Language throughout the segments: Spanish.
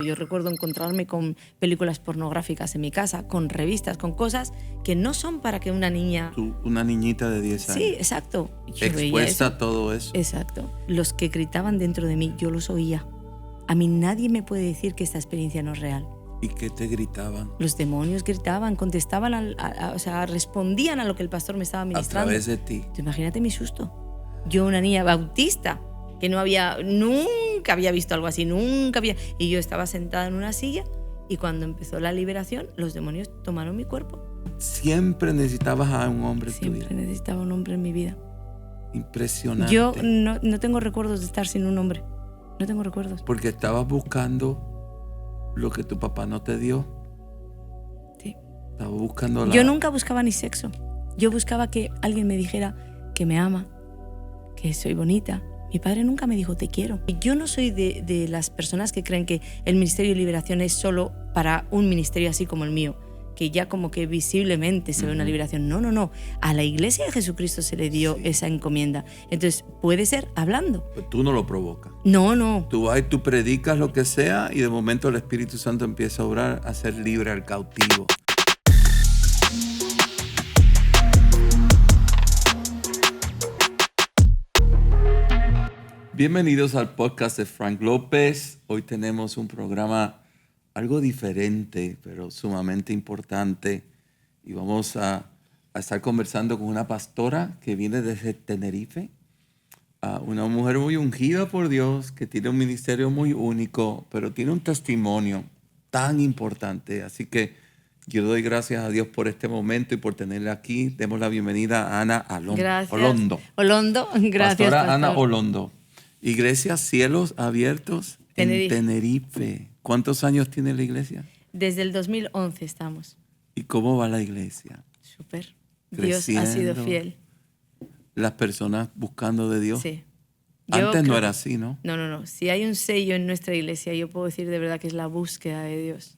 Yo recuerdo encontrarme con películas pornográficas en mi casa, con revistas, con cosas que no son para que una niña... Tú, una niñita de 10 años. Sí, exacto. Yo veía Expuesta eso. a todo eso. Exacto. Los que gritaban dentro de mí, yo los oía. A mí nadie me puede decir que esta experiencia no es real. ¿Y qué te gritaban? Los demonios gritaban, contestaban, o sea, respondían a lo que el pastor me estaba ministrando. A través de ti. Tú imagínate mi susto. Yo, una niña bautista, que nunca había visto algo así, y yo estaba sentada en una silla y cuando empezó la liberación, los demonios tomaron mi cuerpo. Siempre necesitabas a un hombre en tu Siempre vida. necesitaba un hombre en mi vida. Impresionante. Yo no tengo recuerdos de estar sin un hombre. No tengo recuerdos. Porque estabas buscando lo que tu papá no te dio. Sí. Estabas buscando Yo nunca buscaba ni sexo. Yo buscaba que alguien me dijera que me ama, que soy bonita. Mi padre nunca me dijo te quiero. Yo no soy de las personas que creen que el Ministerio de Liberación es solo para un ministerio así como el mío, que ya como que visiblemente se ve una liberación. No. A la Iglesia de Jesucristo se le dio esa encomienda. Entonces puede ser hablando. Pero tú no lo provocas. No. Tú vas y tú predicas lo que sea y de momento el Espíritu Santo empieza a obrar, a hacer libre al cautivo. Bienvenidos al podcast de Frank López. Hoy tenemos un programa algo diferente, pero sumamente importante. Y vamos a estar conversando con una pastora que viene desde Tenerife. Una mujer muy ungida por Dios, que tiene un ministerio muy único, pero tiene un testimonio tan importante. Así que yo doy gracias a Dios por este momento y por tenerla aquí. Demos la bienvenida a Ana Olondo. Gracias, Pastora pastor. Ana Olondo. Iglesia Cielos Abiertos en Tenerife. ¿Cuántos años tiene la iglesia? Desde el 2011 estamos. ¿Y cómo va la iglesia? Súper. Creciendo. Dios ha sido fiel. Las personas buscando de Dios. Sí. Antes no era así, ¿no? No. Si hay un sello en nuestra iglesia, yo puedo decir de verdad que es la búsqueda de Dios.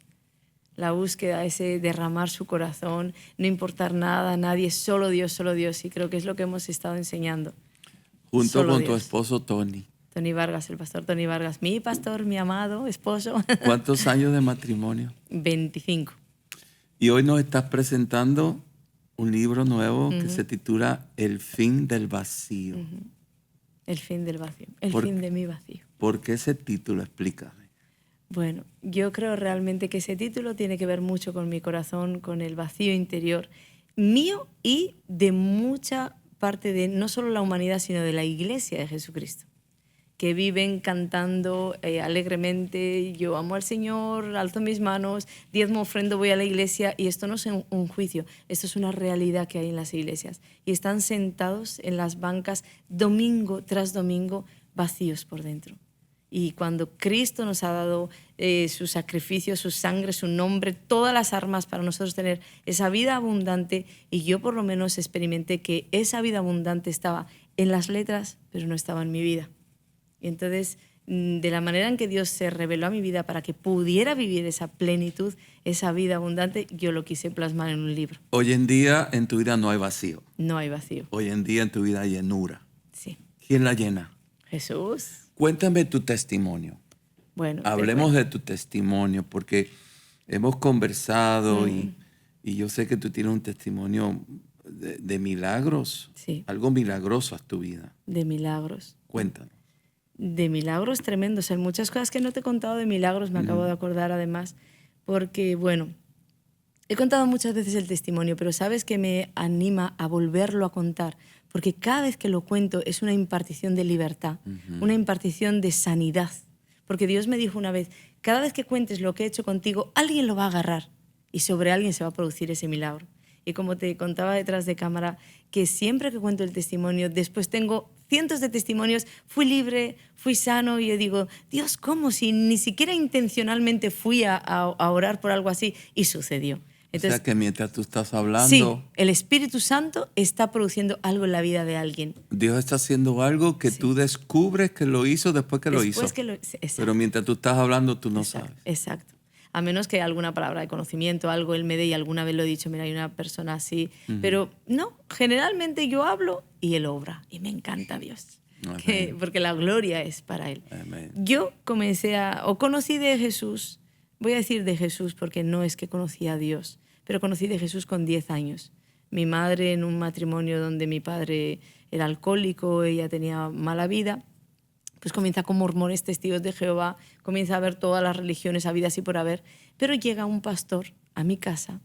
La búsqueda, ese derramar su corazón, no importar nada, nadie, solo Dios. Y creo que es lo que hemos estado enseñando. Junto Solo con tu Dios. esposo Tony. Tony Vargas, el pastor Tony Vargas, mi pastor, mi amado esposo. ¿Cuántos años de matrimonio? 25. Y hoy nos estás presentando un libro nuevo que se titula El fin del vacío. El fin del vacío, el fin de mi vacío. ¿Por qué ese título? Explícame. Bueno, yo creo realmente que ese título tiene que ver mucho con mi corazón, con el vacío interior mío y de mucha parte de no solo la humanidad, sino de la Iglesia de Jesucristo, que viven cantando alegremente, yo amo al Señor, alzo mis manos, diezmo, ofrendo, voy a la iglesia, y esto no es un juicio, esto es una realidad que hay en las iglesias. Y están sentados en las bancas domingo tras domingo, vacíos por dentro. Y cuando Cristo nos ha dado su sacrificio, su sangre, su nombre, todas las armas para nosotros tener esa vida abundante, y yo por lo menos experimenté que esa vida abundante estaba en las letras, pero no estaba en mi vida. Y entonces, de la manera en que Dios se reveló a mi vida para que pudiera vivir esa plenitud, esa vida abundante, yo lo quise plasmar en un libro. Hoy en día en tu vida no hay vacío. No hay vacío. Hoy en día en tu vida hay llenura. Sí. ¿Quién la llena? Jesús. Cuéntame tu testimonio. Bueno, hablemos de tu testimonio, porque hemos conversado y yo sé que tú tienes un testimonio de milagros. Sí. Algo milagroso a tu vida. De milagros. Cuéntanos. De milagros tremendos. Hay muchas cosas que no te he contado de milagros, me acabo de acordar además, porque, bueno, he contado muchas veces el testimonio, pero sabes que me anima a volverlo a contar, porque cada vez que lo cuento es una impartición de libertad, una impartición de sanidad. Porque Dios me dijo una vez, cada vez que cuentes lo que he hecho contigo, alguien lo va a agarrar y sobre alguien se va a producir ese milagro. Y como te contaba detrás de cámara, que siempre que cuento el testimonio, después tengo cientos de testimonios, fui libre, fui sano, y yo digo, Dios, ¿cómo? Si ni siquiera intencionalmente fui a orar por algo así, y sucedió. Entonces, o sea que mientras tú estás hablando, sí, el Espíritu Santo está produciendo algo en la vida de alguien. Dios está haciendo algo que tú descubres que lo hizo después que lo hizo. Pero mientras tú estás hablando, tú no sabes. Exacto. A menos que alguna palabra de conocimiento, algo Él me dé, y alguna vez lo he dicho, mira, hay una persona así. Pero no, generalmente yo hablo y Él obra. Y me encanta Dios. Amén. porque la gloria es para Él. Amén. Yo conocí de Jesús, voy a decir de Jesús porque no es que conocí a Dios, pero conocí de Jesús con 10 años. Mi madre en un matrimonio donde mi padre era alcohólico, ella tenía mala vida, pues comienza con mormones, testigos de Jehová, comienza a ver todas las religiones habidas y por haber, pero llega un pastor a mi casa,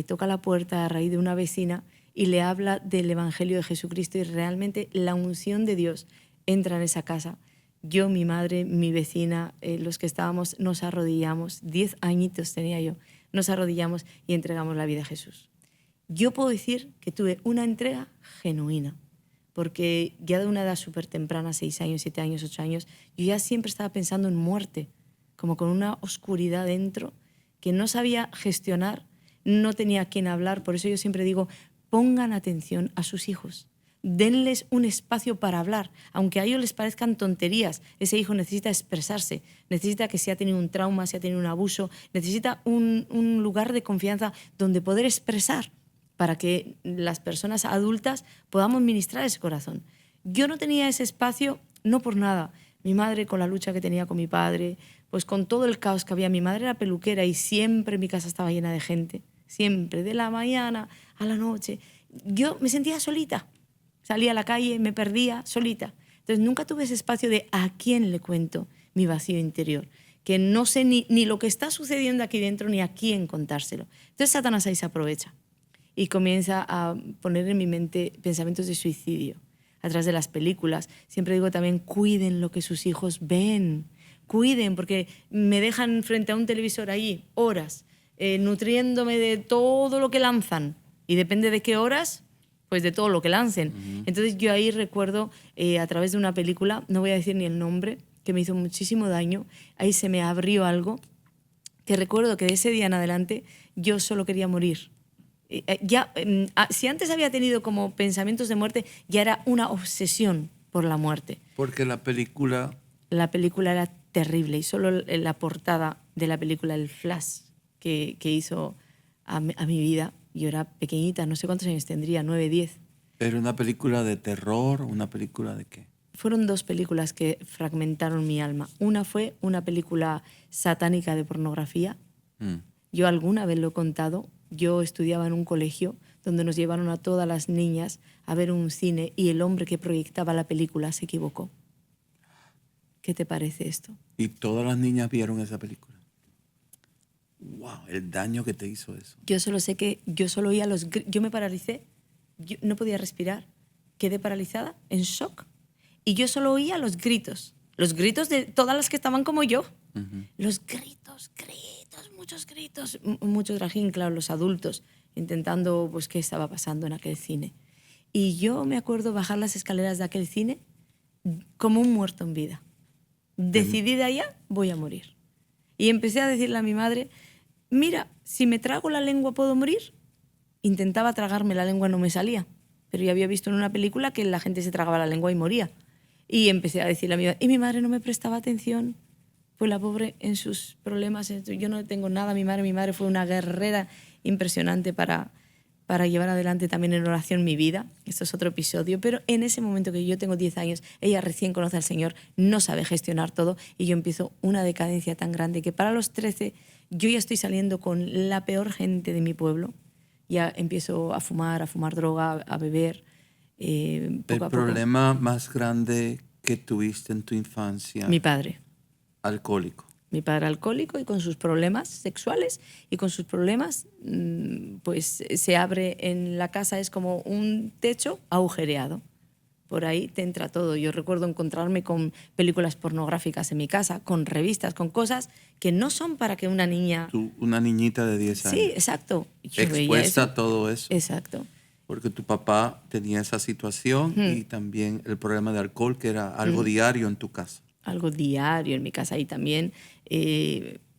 toca la puerta a raíz de una vecina y le habla del Evangelio de Jesucristo y realmente la unción de Dios entra en esa casa. Yo, mi madre, mi vecina, los que estábamos, nos arrodillamos, 10 añitos tenía yo, nos arrodillamos y entregamos la vida a Jesús. Yo puedo decir que tuve una entrega genuina, porque ya de una edad súper temprana, 6 años, 7 años, 8 años, yo ya siempre estaba pensando en muerte, como con una oscuridad dentro que no sabía gestionar, no tenía a quién hablar. Por eso yo siempre digo, pongan atención a sus hijos, denles un espacio para hablar, aunque a ellos les parezcan tonterías. Ese hijo necesita expresarse, necesita que si ha tenido un trauma, si ha tenido un abuso, necesita un lugar de confianza donde poder expresar, para que las personas adultas podamos ministrar ese corazón. Yo no tenía ese espacio, no por nada. Mi madre, con la lucha que tenía con mi padre, pues con todo el caos que había. Mi madre era peluquera y siempre mi casa estaba llena de gente, siempre, de la mañana a la noche. Yo me sentía solita, salía a la calle, me perdía solita. Entonces nunca tuve ese espacio de a quién le cuento mi vacío interior, que no sé ni lo que está sucediendo aquí dentro ni a quién contárselo. Entonces Satanás ahí se aprovecha y comienza a poner en mi mente pensamientos de suicidio a través de las películas. Siempre digo también, cuiden lo que sus hijos ven, cuiden, porque me dejan frente a un televisor ahí horas, nutriéndome de todo lo que lanzan, y depende de qué horas, pues de todo lo que lancen. Entonces yo ahí recuerdo, a través de una película, no voy a decir ni el nombre, que me hizo muchísimo daño, ahí se me abrió algo, que recuerdo que de ese día en adelante yo solo quería morir. Si antes había tenido como pensamientos de muerte, ya era una obsesión por la muerte. Porque la película era terrible, y solo la portada de la película, el flash que hizo a mi vida, yo era pequeñita, no sé cuántos años tendría, 9, 10. ¿Era una película de terror? ¿Una película de qué? Fueron 2 películas que fragmentaron mi alma. Una fue una película satánica de pornografía. Yo alguna vez lo he contado. Yo estudiaba en un colegio donde nos llevaron a todas las niñas a ver un cine y el hombre que proyectaba la película se equivocó. ¿Qué te parece esto? ¿Y todas las niñas vieron esa película? ¡Wow! El daño que te hizo eso. Yo solo sé que yo solo oía los gritos. Yo me paralicé, yo no podía respirar, quedé paralizada, en shock, y yo solo oía los gritos de todas las que estaban como yo. Los gritos, muchos gritos, mucho trajín, claro, los adultos, intentando, pues, qué estaba pasando en aquel cine. Y yo me acuerdo bajar las escaleras de aquel cine como un muerto en vida. Decidí de allá, voy a morir. Y empecé a decirle a mi madre, mira, si me trago la lengua puedo morir. Intentaba tragarme la lengua, no me salía, pero ya había visto en una película que la gente se tragaba la lengua y moría. Y empecé a decirle a mi madre, y mi madre no me prestaba atención. Pues la pobre en sus problemas, yo no tengo nada, mi madre fue una guerrera impresionante para llevar adelante también en oración mi vida. Esto es otro episodio, pero en ese momento que yo tengo 10 años, ella recién conoce al Señor, no sabe gestionar todo y yo empiezo una decadencia tan grande que para los 13 yo ya estoy saliendo con la peor gente de mi pueblo, ya empiezo a fumar droga, a beber. ¿El problema más grande que tuviste en tu infancia? Mi padre. Alcohólico. Mi padre alcohólico y con sus problemas sexuales y con sus problemas, pues se abre en la casa, es como un techo agujereado. Por ahí te entra todo. Yo recuerdo encontrarme con películas pornográficas en mi casa, con revistas, con cosas que no son para que una niña... Una niñita de 10 años. Sí, exacto. Yo expuesta a todo eso. Exacto. Porque tu papá tenía esa situación y también el problema de alcohol, que era algo diario en tu casa. Algo diario en mi casa. Y también,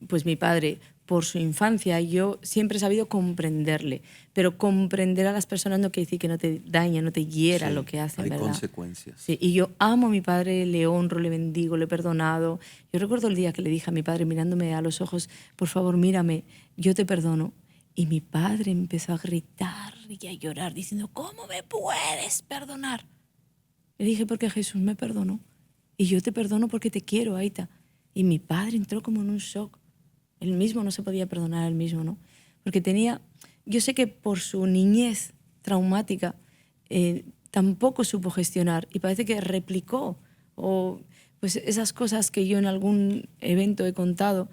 pues mi padre, por su infancia, yo siempre he sabido comprenderle. Pero comprender a las personas no quiere decir que no te daña, no te hiera lo que hacen, ¿verdad? Hay consecuencias. Sí, y yo amo a mi padre, le honro, le bendigo, le he perdonado. Yo recuerdo el día que le dije a mi padre, mirándome a los ojos, por favor, mírame, yo te perdono. Y mi padre empezó a gritar y a llorar, diciendo, ¿cómo me puedes perdonar? Le dije, porque Jesús me perdonó. Y yo te perdono porque te quiero, Aita. Y mi padre entró como en un shock. Él mismo no se podía perdonar a él mismo, ¿no? Porque yo sé que por su niñez traumática tampoco supo gestionar y parece que replicó o pues esas cosas que yo en algún evento he contado,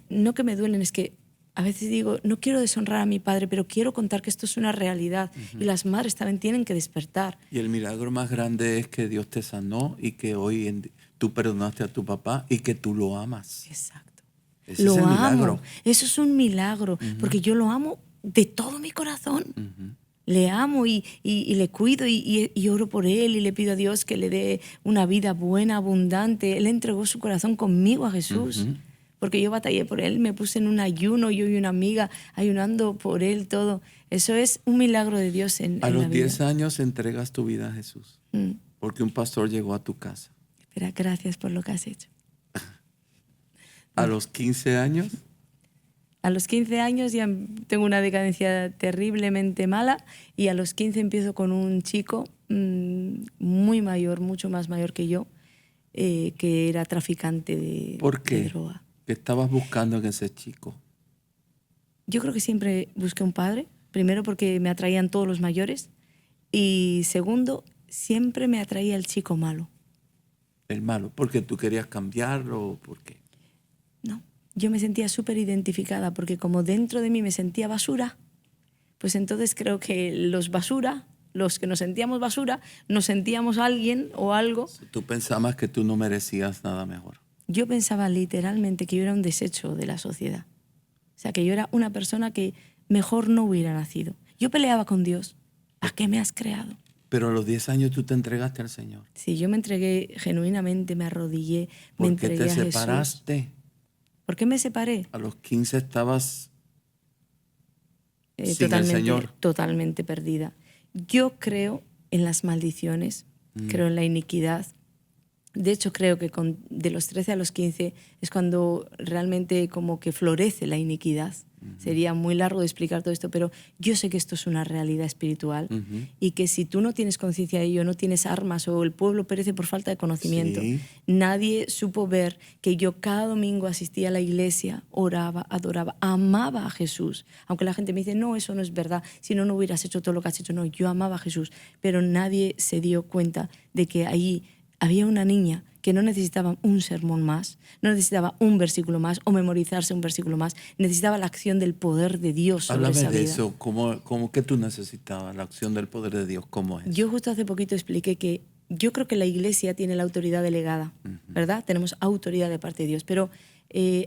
no que me duelen, es que a veces digo, no quiero deshonrar a mi padre, pero quiero contar que esto es una realidad y las madres también tienen que despertar. Y el milagro más grande es que Dios te sanó y que hoy tú perdonaste a tu papá y que tú lo amas. Exacto. Ese Lo es el amo. milagro. Eso es un milagro, porque yo lo amo de todo mi corazón. Le amo y le cuido y oro por él y le pido a Dios que le dé una vida buena, abundante. Él entregó su corazón conmigo a Jesús. Porque yo batallé por él, me puse en un ayuno, yo y una amiga ayunando por él, todo. Eso es un milagro de Dios en la vida. A los 10 años entregas tu vida a Jesús, porque un pastor llegó a tu casa. Espera, gracias por lo que has hecho. A los 15 años. A los 15 años ya tengo una decadencia terriblemente mala y a los 15 empiezo con un chico muy mayor, mucho más mayor que yo, que era traficante de droga. ¿Qué estabas buscando en ese chico? Yo creo que siempre busqué un padre. Primero porque me atraían todos los mayores y segundo, siempre me atraía el chico malo. ¿El malo? ¿Porque tú querías cambiarlo o por qué? No, yo me sentía súper identificada porque como dentro de mí me sentía basura, pues entonces creo que los que nos sentíamos basura, nos sentíamos alguien o algo. Tú pensabas que tú no merecías nada mejor. Yo pensaba literalmente que yo era un desecho de la sociedad. O sea, que yo era una persona que mejor no hubiera nacido. Yo peleaba con Dios. ¿A qué me has creado? Pero a los 10 años tú te entregaste al Señor. Sí, yo me entregué genuinamente, me arrodillé, me entregué a Jesús. ¿Por qué te separaste? ¿Por qué me separé? A los 15 estabas sin el Señor. Totalmente perdida. Yo creo en las maldiciones, creo en la iniquidad. De hecho, creo que de los 13 a los 15 es cuando realmente como que florece la iniquidad. Sería muy largo de explicar todo esto, pero yo sé que esto es una realidad espiritual y que si tú no tienes conciencia de ello, no tienes armas o el pueblo perece por falta de conocimiento. Sí. Nadie supo ver que yo cada domingo asistía a la iglesia, oraba, adoraba, amaba a Jesús. Aunque la gente me dice, no, eso no es verdad, si no, no hubieras hecho todo lo que has hecho. No, yo amaba a Jesús, pero nadie se dio cuenta de que allí había una niña que no necesitaba un sermón más, no necesitaba un versículo más o memorizarse un versículo más, necesitaba la acción del poder de Dios sobre esa vida. Háblame de eso, ¿cómo que tú necesitabas la acción del poder de Dios? ¿Cómo es? Yo justo hace poquito expliqué que yo creo que la iglesia tiene la autoridad delegada, ¿verdad? Tenemos autoridad de parte de Dios, pero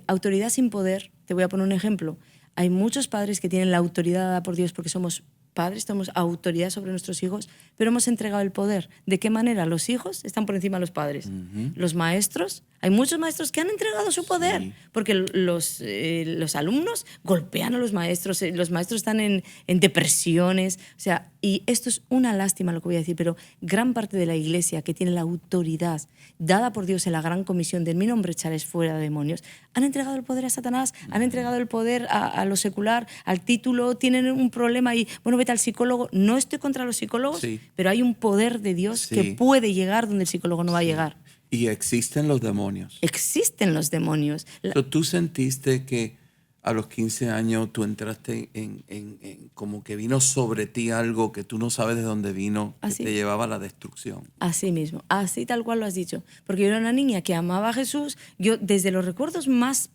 autoridad sin poder, te voy a poner un ejemplo. Hay muchos padres que tienen la autoridad dada por Dios porque somos padres, tenemos autoridad sobre nuestros hijos, pero hemos entregado el poder. ¿De qué manera? Los hijos están por encima de los padres. Los maestros, hay muchos maestros que han entregado su poder, porque los alumnos golpean a los maestros están en depresiones, o sea, y esto es una lástima lo que voy a decir, pero gran parte de la iglesia que tiene la autoridad dada por Dios en la gran comisión de en mi nombre echaréis fuera demonios, han entregado el poder a Satanás, han entregado el poder a lo secular, al título, tienen un problema y, bueno, vete al psicólogo. No estoy contra los psicólogos, pero hay un poder de Dios que puede llegar donde el psicólogo no va a llegar. Y existen los demonios. Existen los demonios. ¿Tú sentiste que a los 15 años tú entraste en como que vino sobre ti algo que tú no sabes de dónde vino, que te llevaba a la destrucción? Así mismo, así tal cual lo has dicho. Porque yo era una niña que amaba a Jesús. Yo desde los recuerdos más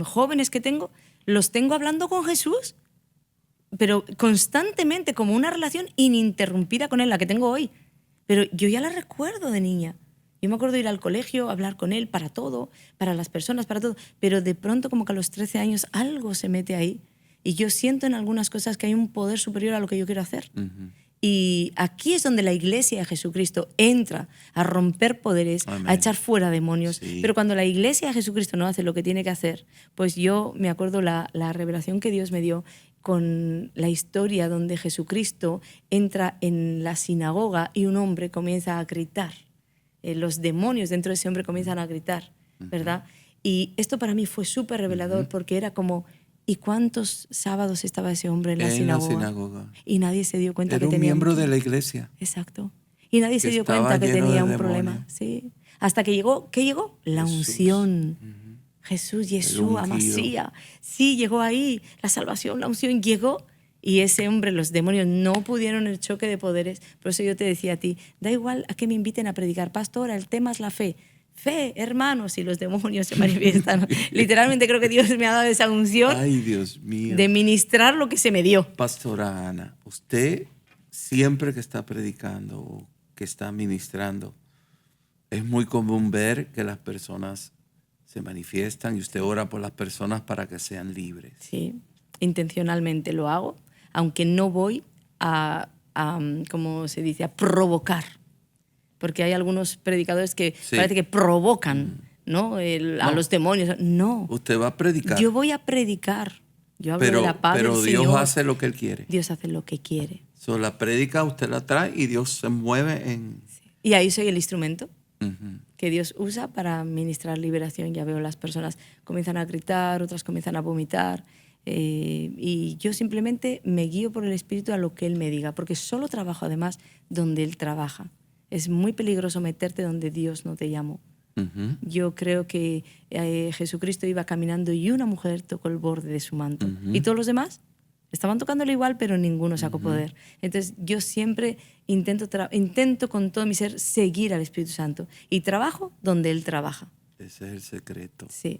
jóvenes que tengo, los tengo hablando con Jesús, pero constantemente, como una relación ininterrumpida con él, la que tengo hoy. Pero yo ya la recuerdo de niña. Yo me acuerdo de ir al colegio, hablar con él para todo, para las personas, para todo. Pero de pronto, como que a los 13 años, algo se mete ahí. Y yo siento en algunas cosas que hay un poder superior a lo que yo quiero hacer. Y aquí es donde la iglesia de Jesucristo entra a romper poderes, a echar fuera demonios. Pero cuando la iglesia de Jesucristo no hace lo que tiene que hacer, pues yo me acuerdo la revelación que Dios me dio con la historia donde Jesucristo entra en la sinagoga y un hombre comienza a gritar. Los demonios dentro de ese hombre comienzan a gritar, ¿verdad? Y esto para mí fue súper revelador porque era como, ¿y cuántos sábados estaba ese hombre en la sinagoga? Y nadie se dio cuenta que tenía... Era un miembro de la iglesia. Exacto. Y nadie se dio estaba cuenta que lleno tenía de un problema. demonios. Sí. Hasta que llegó, ¿qué llegó? La Jesús. unción. Jesús, Yeshua, ungido. Masía. Sí, llegó ahí. La salvación, la unción llegó. Y ese hombre, los demonios, no pudieron el choque de poderes. Por eso yo te decía a ti, da igual a que me inviten a predicar. Pastora, el tema es la fe. Fe, hermanos, y los demonios se manifiestan. Literalmente creo que Dios me ha dado esa unción Ay, Dios mío. de ministrar lo que se me dio. Pastora Ana, usted siempre que está predicando o que está ministrando, es muy común ver que las personas se manifiestan y usted ora por las personas para que sean libres. Sí, intencionalmente lo hago, aunque no voy ¿cómo se dice?, a provocar. Porque hay algunos predicadores que Sí. parece que provocan, ¿no? A No. los demonios. No, Usted va a predicar, yo voy a predicar. Yo hablo de pero, la paz pero del Dios Señor. hace lo que Él quiere. Dios hace lo que quiere. So, la prédica usted la trae y Dios se mueve en... Y ahí soy el instrumento Ujú. que Dios usa para ministrar liberación. Ya veo las personas comienzan a gritar, otras comienzan a vomitar. Y yo simplemente me guío por el Espíritu a lo que Él me diga, porque solo trabajo además donde Él trabaja. Es muy peligroso meterte donde Dios no te llamó. Ujú. Yo creo que Jesucristo iba caminando y una mujer tocó el borde de su manto. Ujú. Y todos los demás estaban tocándolo igual, pero ninguno sacó poder. Entonces yo siempre intento con todo mi ser seguir al Espíritu Santo y trabajo donde Él trabaja. Ese es el secreto. Sí,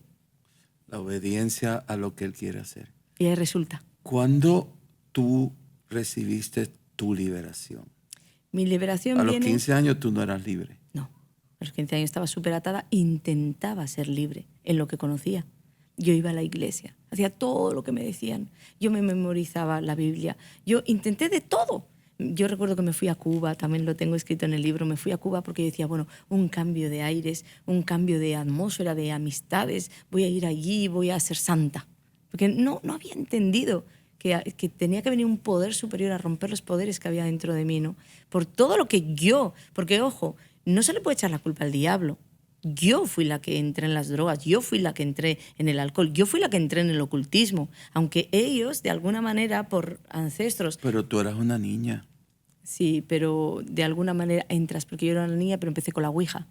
La obediencia a lo que Él quiere hacer. y ahí resulta. ¿Cuándo tú recibiste tu liberación? Mi liberación A los viene... 15 años tú no eras libre. No, a los 15 años estaba súper atada, intentaba ser libre en lo que conocía. Yo iba a la iglesia, hacía todo lo que me decían. Yo me memorizaba la Biblia, yo intenté de todo. Yo recuerdo que me fui a Cuba, también lo tengo escrito en el libro, me fui a Cuba porque yo decía, bueno, un cambio de aires, un cambio de atmósfera, de amistades, voy a ir allí, voy a ser santa. Porque no había entendido que tenía que venir un poder superior a romper los poderes que había dentro de mí, ¿no? Por todo lo que yo, porque ojo, no se le puede echar la culpa al diablo. Yo fui la que entré en las drogas, yo fui la que entré en el alcohol, yo fui la que entré en el ocultismo, aunque ellos, de alguna manera, por ancestros, Pero tú eras una niña. sí, pero de alguna manera entras, porque yo era una niña, pero empecé con la Ouija.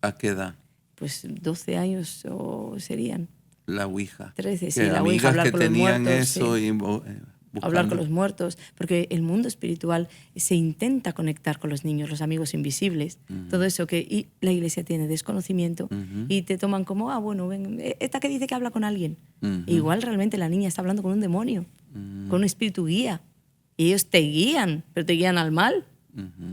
¿A qué edad? Pues 12 años o serían. La Ouija. 13, sí, Que la Ouija, amigas hablar que con los tenían muertos, eso sí. y Hablar buscando. con los muertos, porque el mundo espiritual se intenta conectar con los niños, los amigos invisibles, todo eso que y la iglesia tiene desconocimiento y te toman como, bueno, ven, esta que dice que habla con alguien. Ujú. Igual realmente la niña está hablando con un demonio, con un espíritu guía. Y ellos te guían, pero te guían al mal.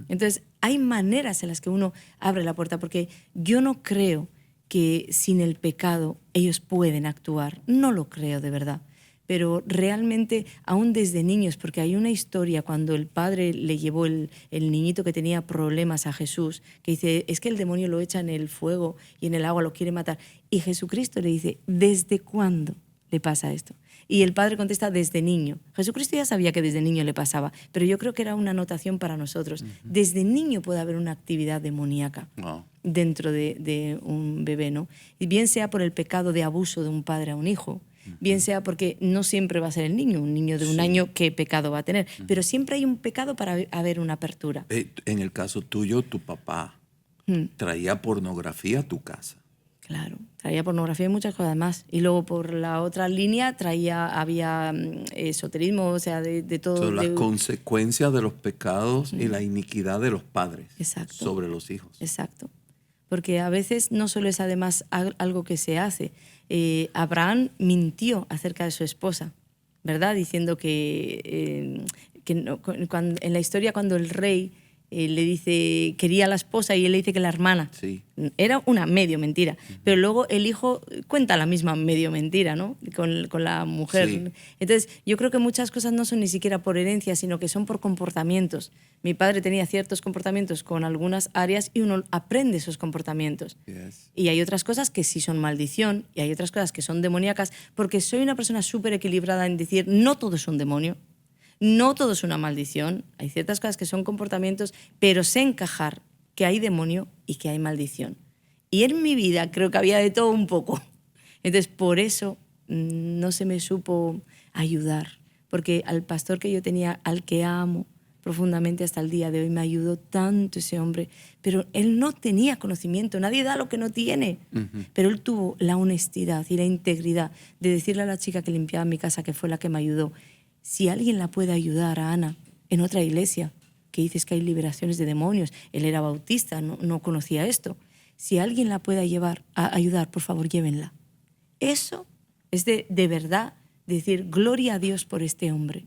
Entonces, hay maneras en las que uno abre la puerta, porque yo no creo que sin el pecado ellos pueden actuar. No lo creo de verdad. Pero realmente, aún desde niños, porque hay una historia cuando el padre le llevó el niñito que tenía problemas a Jesús, que dice, es que el demonio lo echa en el fuego y en el agua, lo quiere matar. Y Jesucristo le dice, ¿desde cuándo le pasa esto? Y el padre contesta, desde niño. Jesucristo ya sabía que desde niño le pasaba, pero yo creo que era una anotación para nosotros. Desde niño puede haber una actividad demoníaca Wow. dentro de un bebé, ¿no? Y bien sea por el pecado de abuso de un padre a un hijo, bien sea porque no siempre va a ser el niño, un niño de un año, ¿qué pecado va a tener? Pero siempre hay un pecado para haber una apertura. En el caso tuyo, tu papá traía pornografía a tu casa. Claro, traía pornografía y muchas cosas más. Y luego por la otra línea había esoterismo, o sea, de todo. Son las consecuencias de los pecados y la iniquidad de los padres Exacto. sobre los hijos. Exacto. Porque a veces no solo es además algo que se hace. Abraham mintió acerca de su esposa, ¿verdad? Diciendo que en la historia cuando el rey le dice quería a la esposa y él le dice que la hermana. Sí. Era una medio mentira. Pero luego el hijo cuenta la misma medio mentira, ¿no? Con la mujer. Sí. Entonces, yo creo que muchas cosas no son ni siquiera por herencia, sino que son por comportamientos. Mi padre tenía ciertos comportamientos con algunas áreas y uno aprende esos comportamientos. Yes. Y hay otras cosas que sí son maldición y hay otras cosas que son demoníacas, porque soy una persona súper equilibrada en decir, no todo es un demonio, no todo es una maldición. Hay ciertas cosas que son comportamientos, pero sé encajar que hay demonio y que hay maldición. Y en mi vida creo que había de todo un poco. Entonces, por eso no se me supo ayudar, porque al pastor que yo tenía, al que amo, profundamente hasta el día de hoy. Me ayudó tanto ese hombre, pero él no tenía conocimiento, nadie da lo que no tiene. Pero él tuvo la honestidad y la integridad de decirle a la chica que limpiaba mi casa, que fue la que me ayudó, si alguien la puede ayudar a Ana en otra iglesia, que dices que hay liberaciones de demonios, él era bautista, no conocía esto, si alguien la puede ayudar, por favor, llévenla. Eso es de verdad decir gloria a Dios por este hombre.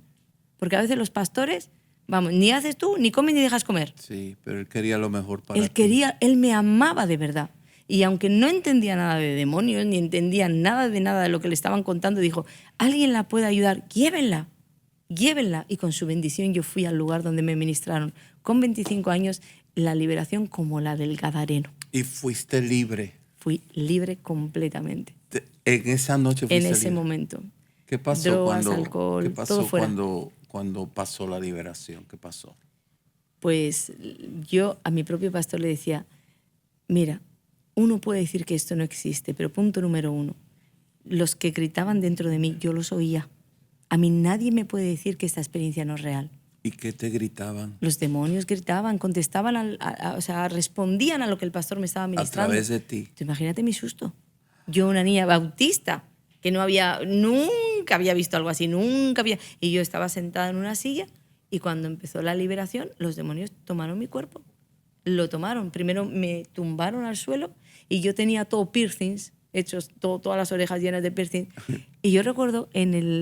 Porque a veces los pastores, vamos, ni haces tú, ni comes ni dejas comer. Sí, pero él quería lo mejor para ti. Él me amaba de verdad. Y aunque no entendía nada de demonios, ni entendía nada de lo que le estaban contando, dijo, alguien la puede ayudar, llévenla. Y con su bendición yo fui al lugar donde me ministraron. Con 25 años, la liberación como la del Gadareno. Y fuiste libre. Fui libre completamente. En esa noche fuiste libre. En ese momento. ¿Qué pasó Drogas, alcohol, todo fuera. Cuando pasó la liberación? ¿Qué pasó? Pues yo a mi propio pastor le decía, mira, uno puede decir que esto no existe, pero punto número 1, los que gritaban dentro de mí, yo los oía. A mí nadie me puede decir que esta experiencia no es real. ¿Y qué te gritaban? Los demonios gritaban, contestaban, o sea, respondían a lo que el pastor me estaba ministrando. A través de ti. Imagínate mi susto. Yo, una niña bautista, que nunca había visto algo así, y yo estaba sentada en una silla y cuando empezó la liberación, los demonios tomaron mi cuerpo. Lo tomaron. Primero me tumbaron al suelo y yo tenía todo piercings, hechos, todas las orejas llenas de piercings. Y yo recuerdo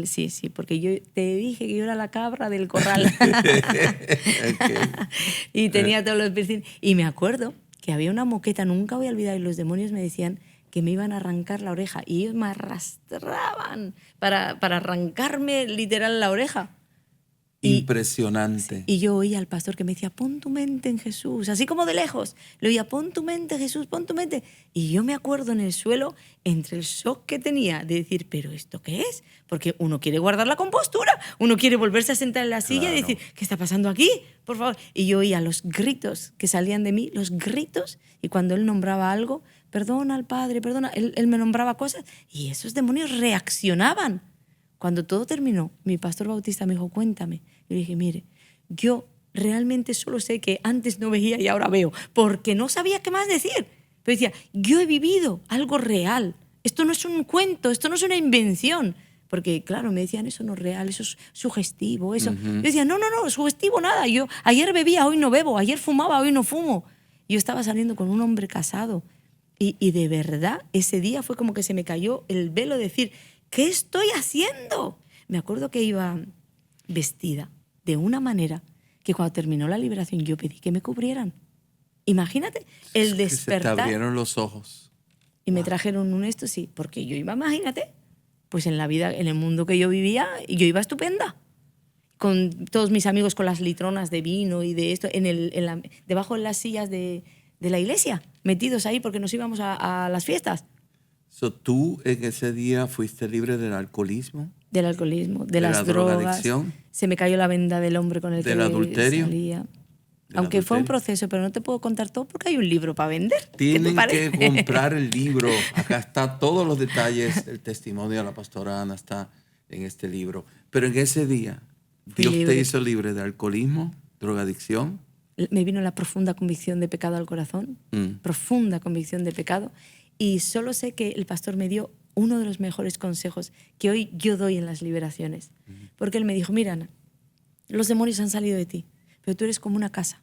sí, porque yo te dije que yo era la cabra del corral. Okay. Y tenía todos los piercings. Y me acuerdo que había una moqueta, nunca voy a olvidar, y los demonios me decían que me iban a arrancar la oreja y ellos me arrastraban para arrancarme literal la oreja. Impresionante. Y yo oía al pastor que me decía, pon tu mente en Jesús, así como de lejos. Le oía, pon tu mente, Jesús, pon tu mente. Y yo me acuerdo en el suelo, entre el shock que tenía de decir, ¿pero esto qué es? Porque uno quiere guardar la compostura, uno quiere volverse a sentar en la silla y decir, ¿qué está pasando aquí? Por favor. Y yo oía los gritos que salían de mí, los gritos, y cuando él nombraba algo, perdona al Padre, perdona, él me nombraba cosas, y esos demonios reaccionaban. Cuando todo terminó, mi pastor bautista me dijo, cuéntame. Yo le dije, mire, yo realmente solo sé que antes no veía y ahora veo, porque no sabía qué más decir. Pero decía, yo he vivido algo real. Esto no es un cuento, esto no es una invención. Porque, claro, me decían, eso no es real, eso es sugestivo. Eso. Yo decía, no, sugestivo nada. Yo ayer bebía, hoy no bebo. Ayer fumaba, hoy no fumo. Yo estaba saliendo con un hombre casado. Y de verdad, ese día fue como que se me cayó el velo de decir, ¿qué estoy haciendo? Me acuerdo que iba vestida de una manera que cuando terminó la liberación yo pedí que me cubrieran. Imagínate el despertar. Se te abrieron los ojos. Y me trajeron sí, porque yo iba, imagínate, pues en la vida, en el mundo que yo vivía, yo iba estupenda. Con todos mis amigos con las litronas de vino y de esto, debajo de las sillas de la iglesia, metidos ahí porque nos íbamos a las fiestas. ¿Tú en ese día fuiste libre del alcoholismo? Del alcoholismo, de las drogas. Drogadicción. Se me cayó la venda del hombre con el que adulterio. Salía. Aunque fue un proceso, pero no te puedo contar todo porque hay un libro para vender. Tienen que comprar el libro. Acá está todos los detalles. El testimonio de la pastora Ana está en este libro. Pero en ese día, Dios te hizo libre de alcoholismo, drogadicción. Me vino la profunda convicción de pecado al corazón. Profunda convicción de pecado. Y solo sé que el pastor me dio uno de los mejores consejos que hoy yo doy en las liberaciones. Porque él me dijo, mira, Ana, los demonios han salido de ti, pero tú eres como una casa.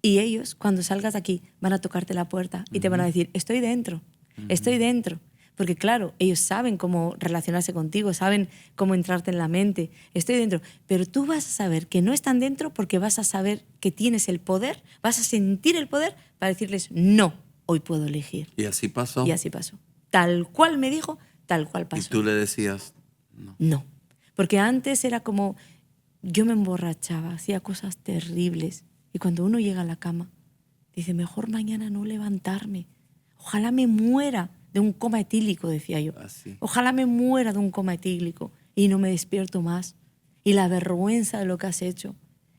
Y ellos, cuando salgas de aquí, van a tocarte la puerta y te van a decir, estoy dentro, estoy dentro. Porque claro, ellos saben cómo relacionarse contigo, saben cómo entrarte en la mente, estoy dentro. Pero tú vas a saber que no están dentro porque vas a saber que tienes el poder, vas a sentir el poder para decirles, no, hoy puedo elegir. Y así pasó. Y así pasó. Tal cual me dijo, tal cual pasó. Y tú le decías, no. No. Porque antes era como, yo me emborrachaba, hacía cosas terribles. Y cuando uno llega a la cama, dice, mejor mañana no levantarme. Ojalá me muera de un coma etílico, decía yo. Así. Ojalá me muera de un coma etílico y no me despierto más. Y la vergüenza de lo que has hecho.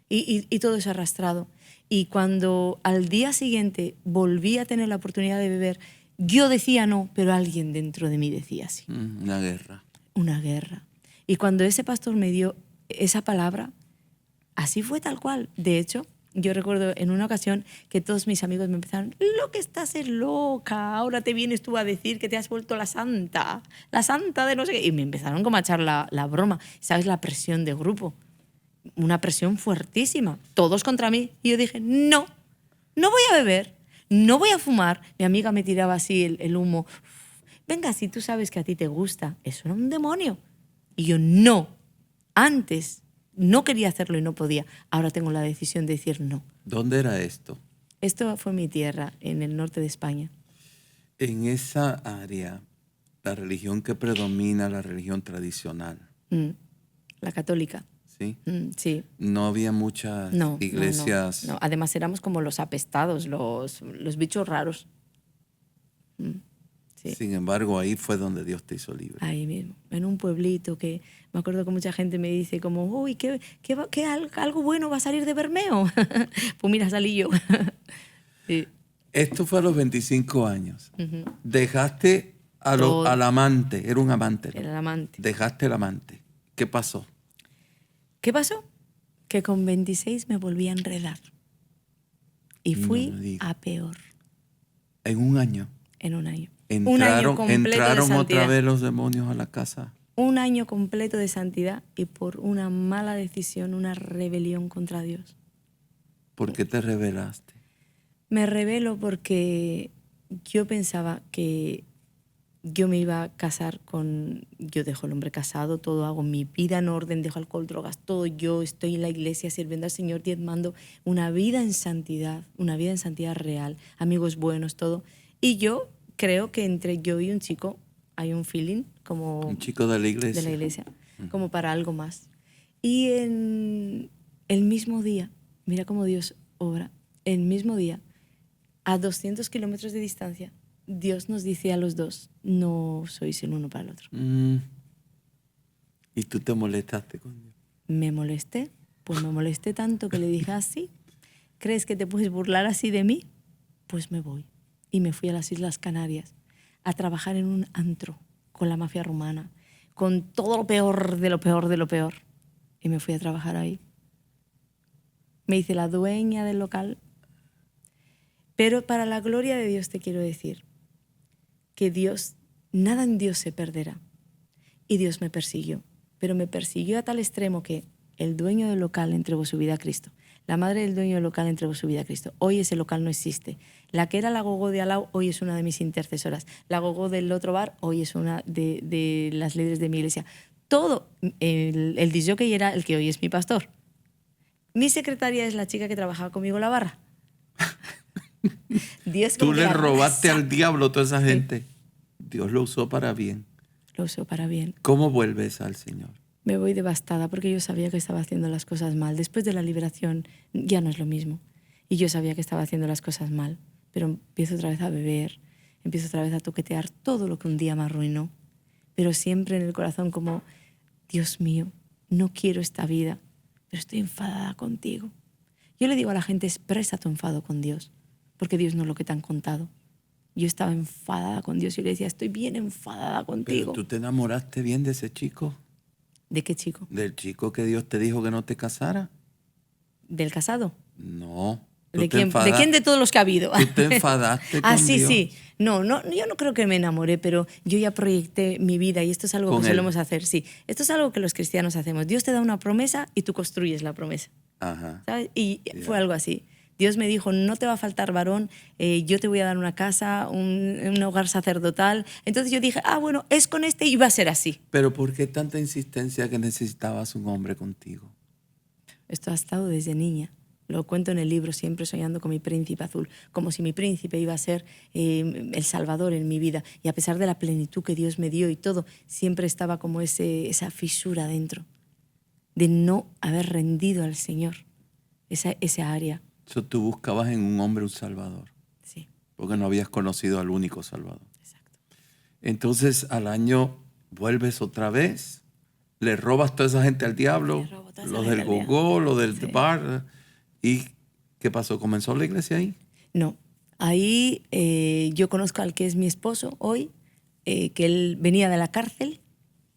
Y todo eso arrastrado. Y cuando al día siguiente volví a tener la oportunidad de beber, yo decía no, pero alguien dentro de mí decía sí. Una guerra. Una guerra. Y cuando ese pastor me dio esa palabra, así fue tal cual. De hecho, yo recuerdo en una ocasión que todos mis amigos me empezaron, lo que estás es loca, ahora te vienes tú a decir que te has vuelto la santa de no sé qué. Y me empezaron como a echar la broma. ¿Sabes? La presión de grupo. Una presión fuertísima. Todos contra mí. Y yo dije, no voy a beber, no voy a fumar. Mi amiga me tiraba así el humo. Venga, si tú sabes que a ti te gusta, eso era un demonio. Y yo, no. Antes no quería hacerlo y no podía. Ahora tengo la decisión de decir no. ¿Dónde era esto? Esto fue mi tierra, en el norte de España. En esa área, la religión que predomina, la religión tradicional, La católica. ¿sí? Sí. No había muchas No, iglesias. no. Además éramos como los apestados, los bichos raros. Sí. Sin embargo, ahí fue donde Dios te hizo libre. Ahí mismo, en un pueblito que me acuerdo que mucha gente me dice como, uy, algo bueno va a salir de Bermeo. Pues mira, salí yo. Sí. Esto fue a los 25 años. Dejaste Todo. al amante, era un amante, ¿no? Era el amante. Dejaste el amante. ¿Qué pasó? ¿Qué pasó? Que con 26 me volví a enredar. Y No fui me digas. a peor En un año. en un año. Un año completo de Entraron otra santidad. vez los demonios a la casa. Un año completo de santidad y por una mala decisión, una rebelión contra Dios. ¿Por qué te rebelaste? Me rebelo porque yo pensaba que yo me iba a casar con... Yo dejo el hombre casado, todo hago mi vida en orden, dejo alcohol, drogas, todo. Yo estoy en la iglesia sirviendo al Señor, diezmando, una vida en santidad real, amigos buenos, todo. Y yo creo que entre yo y un chico hay un feeling como... Un chico de la iglesia. De la iglesia, como para algo más. Y en el mismo día, mira cómo Dios obra, el mismo día, a 200 kilómetros de distancia, Dios nos dice a los dos, no sois el uno para el otro. Y tú te molestaste con Dios. Me molesté, pues me molesté tanto que le dije así, ¿crees que te puedes burlar así de mí? Pues me voy. Y me fui a las Islas Canarias a trabajar en un antro con la mafia rumana, con todo lo peor de lo peor de lo peor. Y me fui a trabajar ahí. Me hice la dueña del local. Pero para la gloria de Dios te quiero decir que Dios, nada en Dios se perderá. Y Dios me persiguió. Pero me persiguió a tal extremo que el dueño del local entregó su vida a Cristo. La madre del dueño del local entregó su vida a Cristo. Hoy ese local no existe. La que era la gogó de Alao hoy es una de mis intercesoras. La gogó del otro bar hoy es una de las líderes de mi iglesia. Todo, el disjockey era el que hoy es mi pastor. Mi secretaria es la chica que trabajaba conmigo en la barra. Dios Tú le robaste arrasa. al diablo toda esa gente. Dios lo usó para bien. Lo usó para bien. ¿Cómo vuelves al Señor? Me voy devastada porque yo sabía que estaba haciendo las cosas mal. Después de la liberación ya no es lo mismo. Y yo sabía que estaba haciendo las cosas mal. Pero empiezo otra vez a beber, empiezo otra vez a toquetear todo lo que un día me arruinó. Pero siempre en el corazón como, Dios mío, no quiero esta vida, pero estoy enfadada contigo. Yo le digo a la gente, expresa tu enfado con Dios, porque Dios no es lo que te han contado. Yo estaba enfadada con Dios y le decía, estoy bien enfadada contigo. Pero tú te enamoraste bien de ese chico. ¿De qué chico? ¿Del chico que Dios te dijo que no te casara? ¿Del casado? No. ¿De quién de todos los que ha habido? Tú te enfadaste con sí, Dios. sí. No, yo no creo que me enamoré, pero yo ya proyecté mi vida y esto es algo Con que él. solemos hacer. Sí, esto es algo que los cristianos hacemos. Dios te da una promesa y tú construyes la promesa. Ajá. ¿Sabes? Y fue algo así. Dios me dijo, no te va a faltar varón, yo te voy a dar una casa, un hogar sacerdotal. Entonces yo dije, bueno, es con este y va a ser así. Pero ¿por qué tanta insistencia que necesitabas un hombre contigo? Esto ha estado desde niña. Lo cuento en el libro, siempre soñando con mi príncipe azul, como si mi príncipe iba a ser el salvador en mi vida. Y a pesar de la plenitud que Dios me dio y todo, siempre estaba como esa fisura dentro, de no haber rendido al Señor, esa área. Eso tú buscabas en un hombre un salvador. Sí. Porque no habías conocido al único salvador. Exacto. Entonces al año vuelves otra vez, le robas toda esa gente al diablo, los del gogó, los del bar. ¿Y qué pasó? ¿Comenzó la iglesia ahí? No. Ahí yo conozco al que es mi esposo hoy, que él venía de la cárcel,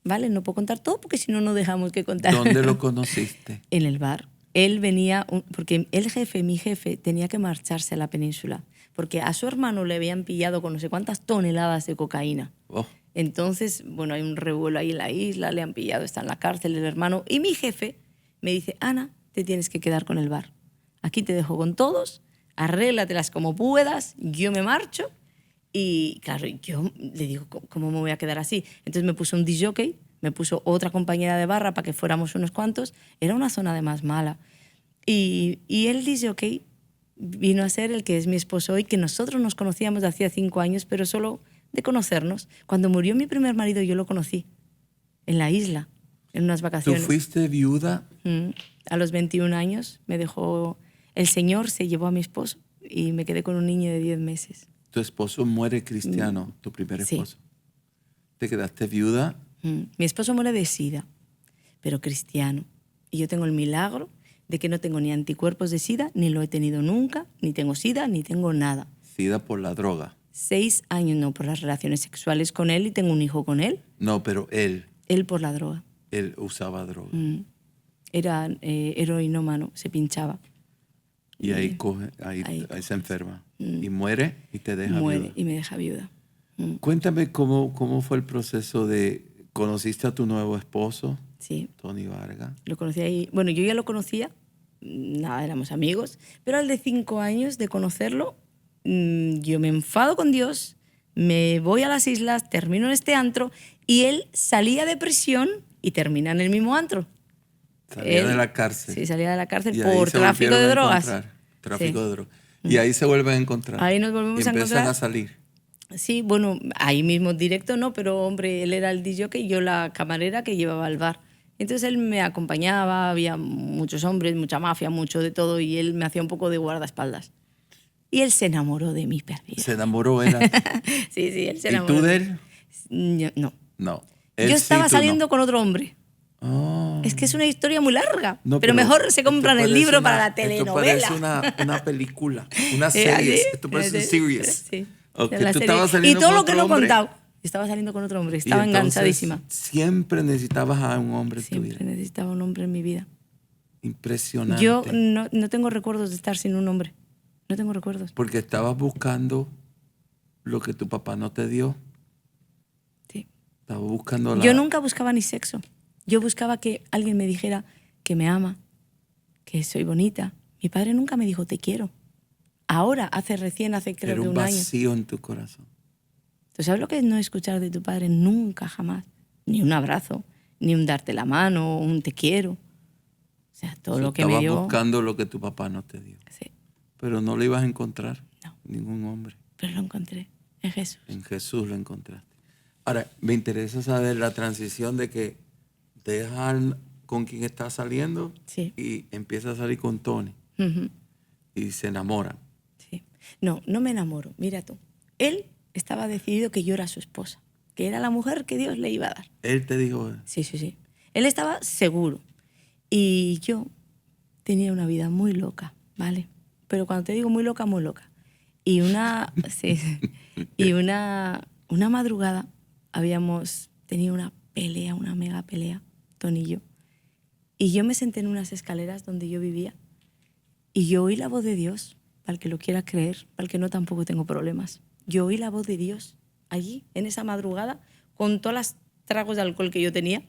¿vale? No puedo contar todo porque si no, no dejamos que contar. ¿Dónde lo conociste? En el bar. él venía, porque mi jefe, tenía que marcharse a la península, porque a su hermano le habían pillado con no sé cuántas toneladas de cocaína. Oh, Entonces, bueno, hay un revuelo ahí en la isla, le han pillado, está en la cárcel el hermano. Y mi jefe me dice, Ana, te tienes que quedar con el bar. Aquí te dejo con todos, arréglatelas como puedas, yo me marcho. Y claro, yo le digo, ¿cómo me voy a quedar así? Entonces me puso un disc jockey, me puso otra compañera de barra para que fuéramos unos cuantos. Era una zona además mala. Y el disc jockey vino a ser el que es mi esposo hoy, que nosotros nos conocíamos de hacía 5 años, pero solo de conocernos. Cuando murió mi primer marido yo lo conocí en la isla, en unas ¿tú vacaciones. fuiste viuda? A los 21 años me dejó, el Señor se llevó a mi esposo y me quedé con un niño de 10 meses. Tu esposo muere cristiano, tu primer Sí. esposo. Te quedaste viuda. Mi esposo muere de SIDA, pero cristiano. Y yo tengo el milagro de que no tengo ni anticuerpos de SIDA, ni lo he tenido nunca, ni tengo SIDA, ni tengo nada. SIDA por la droga. 6 años no por las relaciones sexuales con él y tengo un hijo con él. No, pero él Por la droga. usaba droga. Era heroinómano, se pinchaba. Y ahí se enferma. Y muere y te deja Muere viuda. y me deja viuda. Cuéntame cómo fue el proceso de... ¿Conociste a tu nuevo esposo, Sí, Tony Vargas? lo conocí ahí. Bueno, yo ya lo conocía, nada, éramos amigos, pero al de 5 años de conocerlo, yo me enfado con Dios, me voy a las islas, termino en este antro y él salía de prisión y termina en el mismo antro. Salía de la cárcel. Sí, salía de la cárcel Y ahí por se tráfico volvieron de a drogas. encontrar. Tráfico Sí. de drogas. Y ahí se vuelven a encontrar. Ahí nos volvemos y a empiezan encontrar. a salir. Sí, bueno, ahí mismo directo no, pero hombre, él era el disc jockey y yo la camarera que llevaba al bar. Entonces él me acompañaba, había muchos hombres, mucha mafia, mucho de todo y él me hacía un poco de guardaespaldas. Y él se enamoró de mí perdida. Se enamoró él. Sí, él se ¿Y enamoró. tú de él? No. No. Yo Él sí, estaba tú saliendo no. con otro hombre. Oh. Es que es una historia muy larga. No, pero mejor se esto compran el parece libro una- para la telenovela. Esto parece una película, una ¿Así? serie. Esto parece un series. Sí. Ok, de la tú serie. estabas Y saliendo todo con lo que otro no he hombre. contado. Yo estaba saliendo con otro hombre, Y estaba entonces, enganchadísima. siempre necesitabas a un hombre en tu Siempre vida. necesitaba un hombre en mi vida. Impresionante. Yo no tengo recuerdos de estar sin un hombre. No tengo recuerdos. Porque estabas buscando lo que tu papá no te dio. Sí. Estabas buscando Yo nunca buscaba ni sexo. Yo buscaba que alguien me dijera que me ama, que soy bonita. Mi padre nunca me dijo te quiero. Ahora, hace creo Era que un un año. vacío en tu corazón. ¿Tú sabes lo que es no escuchar de tu padre nunca, jamás? Ni un abrazo, ni un darte la mano, un te quiero. O sea, todo lo que me Estabas dio... buscando lo que tu papá no te dio. Sí, Pero no lo ibas a encontrar. No. Ningún hombre. pero lo encontré en Jesús. En Jesús lo encontraste. Ahora, me interesa saber la transición de que dejan con quien estás saliendo Sí. y empieza a salir con Tony Ujú. y se enamoran. Sí. No me enamoro. Mira tú. Él estaba decidido que yo era su esposa, que era la mujer que Dios le iba a dar. Él te dijo, Sí. Él estaba seguro. Y yo tenía una vida muy loca, ¿vale? Pero cuando te digo muy loca, muy loca. Y sí, y una madrugada habíamos tenido una pelea, una mega pelea, Tony y yo. Y yo me senté en unas escaleras donde yo vivía y yo oí la voz de Dios, para el que lo quiera creer, para el que no tampoco tengo problemas. Yo oí la voz de Dios allí, en esa madrugada, con todos los tragos de alcohol que yo tenía.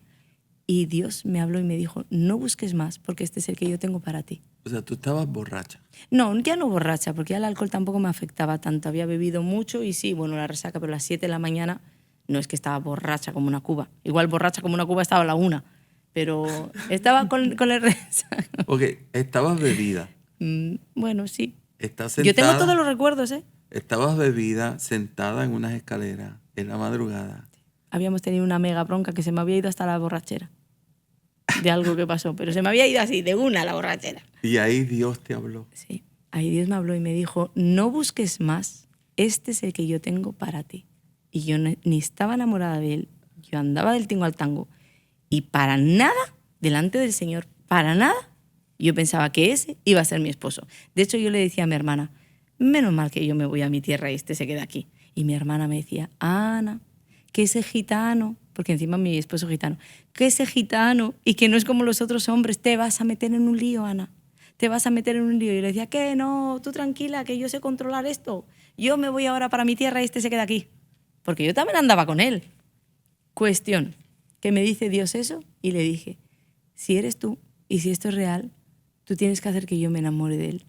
Y Dios me habló y me dijo, no busques más porque este es el que yo tengo para ti. o sea, tú estabas borracha. No, ya no borracha, porque ya el alcohol tampoco me afectaba tanto. Había bebido mucho y sí, bueno, la resaca, pero a las 7 de la mañana no es que estaba borracha como una cuba. Igual borracha como una cuba estaba a la 1, pero estaba con el resaca. Ok, estabas bebida. Bueno, sí. Estás sentada, Yo tengo todos los recuerdos, ¿eh? Estabas bebida, sentada en unas escaleras en la madrugada. Habíamos tenido una mega bronca que se me había ido hasta la borrachera de algo que pasó, pero se me había ido así, de una a la borrachera. Y ahí Dios te habló. Sí, ahí Dios me habló y me dijo, no busques más, este es el que yo tengo para ti. Y yo ni estaba enamorada de él, yo andaba del tingo al tango. Y para nada, delante del Señor, para nada, yo pensaba que ese iba a ser mi esposo. De hecho, yo le decía a mi hermana, menos mal que yo me voy a mi tierra y este se queda aquí. Y mi hermana me decía, Ana, que ese gitano porque encima mi esposo es gitano, que ese gitano y que no es como los otros hombres, te vas a meter en un lío, Ana, te vas a meter en un lío. Y le decía, ¿qué? No, tú tranquila, que yo sé controlar esto. Yo me voy ahora para mi tierra y este se queda aquí. Porque yo también andaba con él. Cuestión, que me dice Dios eso y le dije, si eres tú y si esto es real, tú tienes que hacer que yo me enamore de él.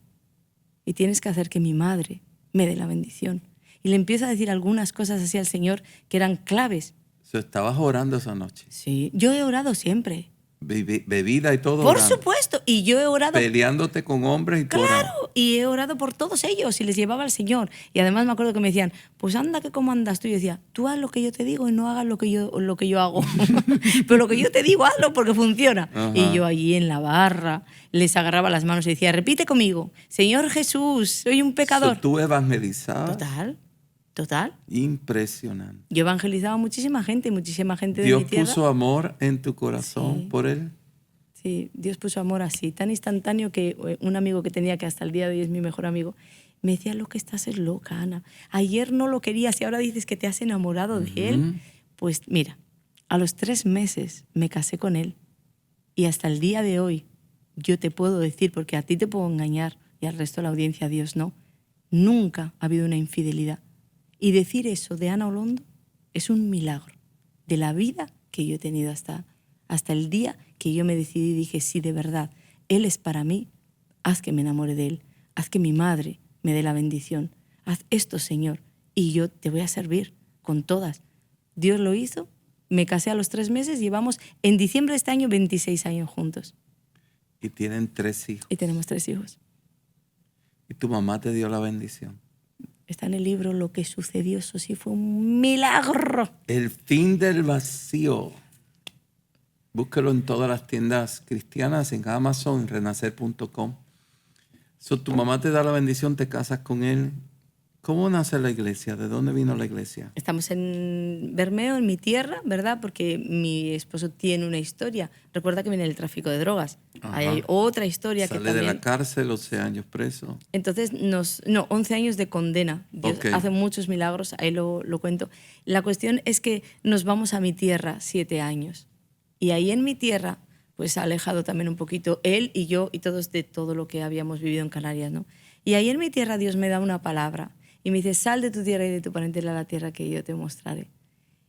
Y tienes que hacer que mi madre me dé la bendición. Y le empiezo a decir algunas cosas así al Señor que eran claves. Estabas orando esa noche. Sí, yo he orado siempre. Bebida y todo. Por orando. supuesto, y yo he orado. Peleándote con hombres y todo. Claro, y he orado por todos ellos y les llevaba al Señor. Y además me acuerdo que me decían, pues anda que cómo andas tú. Y yo decía, tú haz lo que yo te digo y no hagas lo que yo hago. Pero lo que yo te digo, hazlo porque funciona. Ajá. Y yo allí en la barra les agarraba las manos y decía, repite conmigo, Señor Jesús, soy un pecador. Tú evangelizabas. Total. Impresionante. Yo evangelizaba a muchísima gente de Dios mi tierra. puso amor en tu corazón por él. Sí, Dios puso amor así, tan instantáneo que un amigo que tenía, que hasta el día de hoy es mi mejor amigo, me decía, lo que estás es loca, Ana. Ayer no lo querías y ahora dices que te has enamorado de él. Pues mira, a los 3 meses me casé con él y hasta el día de hoy yo te puedo decir, porque a ti te puedo engañar y al resto de la audiencia a Dios no, nunca ha habido una infidelidad. Y decir eso de Ana Olondo es un milagro de la vida que yo he tenido hasta el día que yo me decidí y dije, sí, de verdad, Él es para mí, haz que me enamore de Él, haz que mi madre me dé la bendición, haz esto, Señor, y yo te voy a servir con todas. Dios lo hizo, me casé a los 3 meses, llevamos en diciembre de este año 26 años juntos. Y tienen 3 hijos. Y tenemos 3 hijos. Y tu mamá te dio la bendición. Está en el libro Lo que sucedió, eso sí fue un milagro. El fin del vacío. Búsquelo en todas las tiendas cristianas, en Amazon, en renacer.com. Tu mamá te da la bendición, te casas con él. ¿Cómo nace la iglesia? ¿De dónde vino la iglesia? Estamos en Bermeo, en mi tierra, ¿verdad? Porque mi esposo tiene una historia. Recuerda que viene del tráfico de drogas. Ahí hay otra historia que también... Sale de la cárcel, 11 años preso. Entonces, 11 años de condena. Dios hace muchos milagros, ahí lo cuento. La cuestión es que nos vamos a mi tierra 7 años. Y ahí en mi tierra, pues ha alejado también un poquito él y yo y todos de todo lo que habíamos vivido en Canarias, ¿no? Y ahí en mi tierra Dios me da una palabra y me dice, sal de tu tierra y de tu parentela a la tierra que yo te mostraré.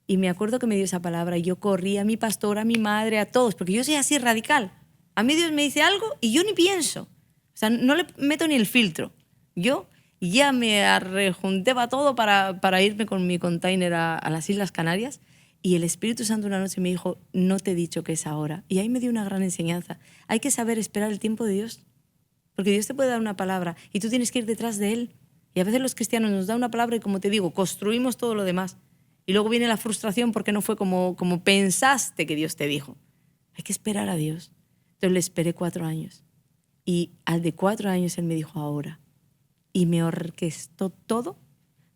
Y me acuerdo que me dio esa palabra y yo corrí a mi pastor, a mi madre, a todos, porque yo soy así radical. A mí Dios me dice algo y yo ni pienso. O sea, no le meto ni el filtro. Yo ya me arrejunté para todo para irme con mi container a las Islas Canarias. Y el Espíritu Santo una noche me dijo, no te he dicho que es ahora. Y ahí me dio una gran enseñanza. Hay que saber esperar el tiempo de Dios. Porque Dios te puede dar una palabra y tú tienes que ir detrás de Él. Y a veces los cristianos nos dan una palabra y, como te digo, construimos todo lo demás. Y luego viene la frustración porque no fue como pensaste que Dios te dijo. Hay que esperar a Dios. Entonces le esperé 4 años. Y al de 4 años Él me dijo, ahora. Y me orquestó todo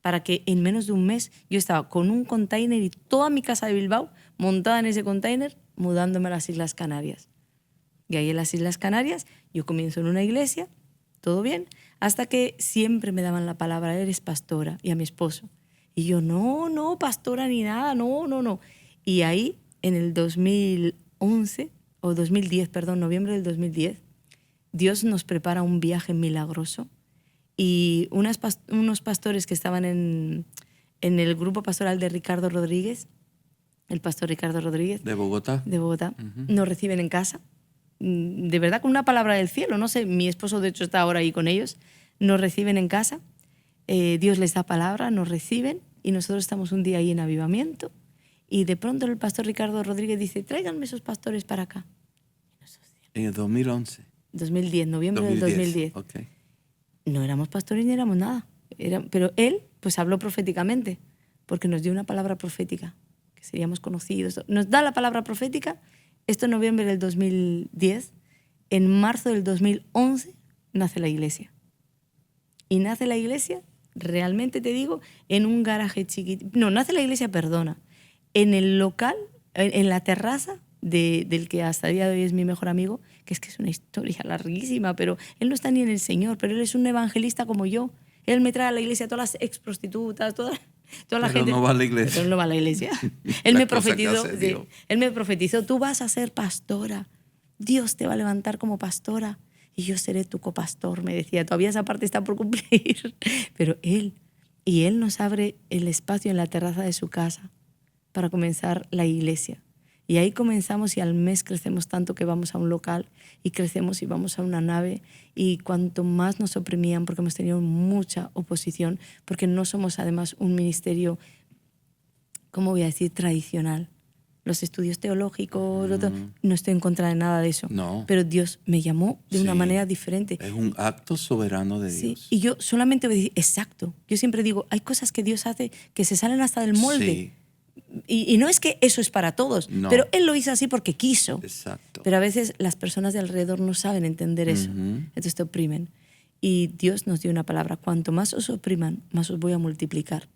para que en menos de un mes yo estaba con un container y toda mi casa de Bilbao montada en ese container, mudándome a las Islas Canarias. Y ahí en las Islas Canarias yo comienzo en una iglesia, todo bien, hasta que siempre me daban la palabra, eres pastora, y a mi esposo. Y yo, no, pastora ni nada, no. Y ahí, en el 2011, o 2010, perdón, noviembre del 2010, Dios nos prepara un viaje milagroso. Y unos pastores que estaban en el grupo pastoral de Ricardo Rodríguez, el pastor Ricardo Rodríguez. ¿De Bogotá? De Bogotá. Nos reciben en casa. De verdad, con una palabra del cielo. No sé, mi esposo de hecho está ahora ahí con ellos. Nos reciben en casa. Dios les da palabra, nos reciben y nosotros estamos un día ahí en avivamiento. Y de pronto el pastor Ricardo Rodríguez dice, tráiganme esos pastores para acá. En el 2011. 2010, noviembre del 2010. Okay. No éramos pastores ni éramos nada. Pero él pues habló proféticamente, porque nos dio una palabra profética, que seríamos conocidos. Nos da la palabra profética, esto en noviembre del 2010. En marzo del 2011 nace la iglesia. Y nace la iglesia, realmente te digo, en un garaje chiquito. No, nace la iglesia, perdona, en el local, en la terraza del que hasta el día de hoy es mi mejor amigo, que es una historia larguísima, pero él no está ni en el Señor, pero él es un evangelista como yo. Él me trae a la iglesia a todas las ex prostitutas, todas Toda la Pero gente, no va a la iglesia. pero no va a la iglesia. Las cosas que hace Dios. Él me profetizó, tú vas a ser pastora. Dios te va a levantar como pastora y yo seré tu copastor, me decía. Todavía esa parte está por cumplir. Pero él nos abre el espacio en la terraza de su casa para comenzar la iglesia. Y ahí comenzamos y al mes crecemos tanto que vamos a un local y crecemos y vamos a una nave. Y cuanto más nos oprimían, porque hemos tenido mucha oposición, porque no somos además un ministerio, ¿cómo voy a decir?, tradicional. Los estudios teológicos, no estoy en contra de nada de eso. No. Pero Dios me llamó de una Sí. manera diferente. Es un acto soberano de Sí, Dios. y yo solamente voy a decir, exacto. Yo siempre digo, hay cosas que Dios hace que se salen hasta del molde. Sí, Y no es que eso es para todos, No. pero Él lo hizo así porque quiso. exacto. Pero a veces las personas de alrededor no saben entender eso. Ujú. Entonces te oprimen. Y Dios nos dio una palabra, cuanto más os opriman, más os voy a multiplicar.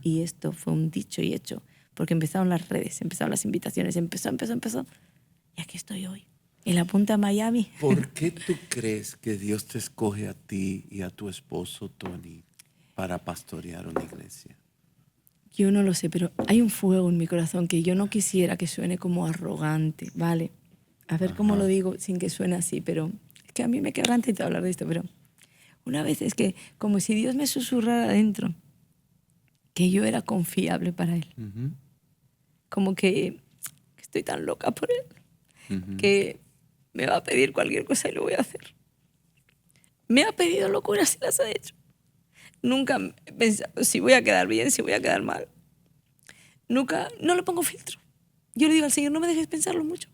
Y esto fue un dicho y hecho, porque empezaron las redes, empezaron las invitaciones, empezó. Y aquí estoy hoy, en la punta de Miami. ¿Por qué tú crees que Dios te escoge a ti y a tu esposo, Tony, para pastorear una iglesia? Yo no lo sé, pero hay un fuego en mi corazón que yo no quisiera que suene como arrogante, ¿vale? A ver cómo lo digo sin que suene así, pero es que a mí me quebranta y te hablar de esto, pero una vez es que como si Dios me susurrara adentro que yo era confiable para Él. Ujú, Como que estoy tan loca por Él ujú. que me va a pedir cualquier cosa y lo voy a hacer. Me ha pedido locuras y las ha hecho. Nunca he pensado si voy a quedar bien, si voy a quedar mal. Nunca, no le pongo filtro. Yo le digo al Señor, no me dejes pensarlo mucho.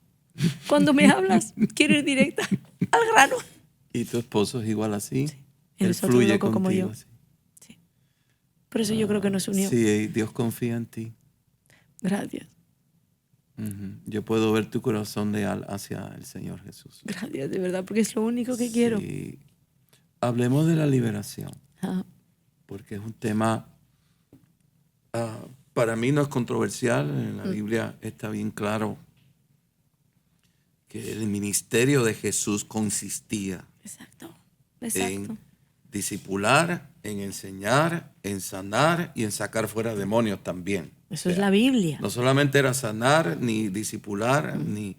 Cuando me hablas, quiero ir directa al grano. ¿Y tu esposo es igual así? Él Él es otro fluye loco como contigo. yo. Así. Sí. Por eso yo creo que nos unió. Sí, Dios confía en ti. Gracias, Ujú. Yo puedo ver tu corazón leal hacia el Señor Jesús. gracias de verdad, porque es lo único que quiero. Sí. Hablemos de la liberación, Ah, porque es un tema, para mí no es controversial. En la Biblia está bien claro que el ministerio de Jesús consistía exacto. en discipular, en enseñar, en sanar y en sacar fuera demonios también. Eso es la Biblia. No solamente era sanar, ni discipular, ni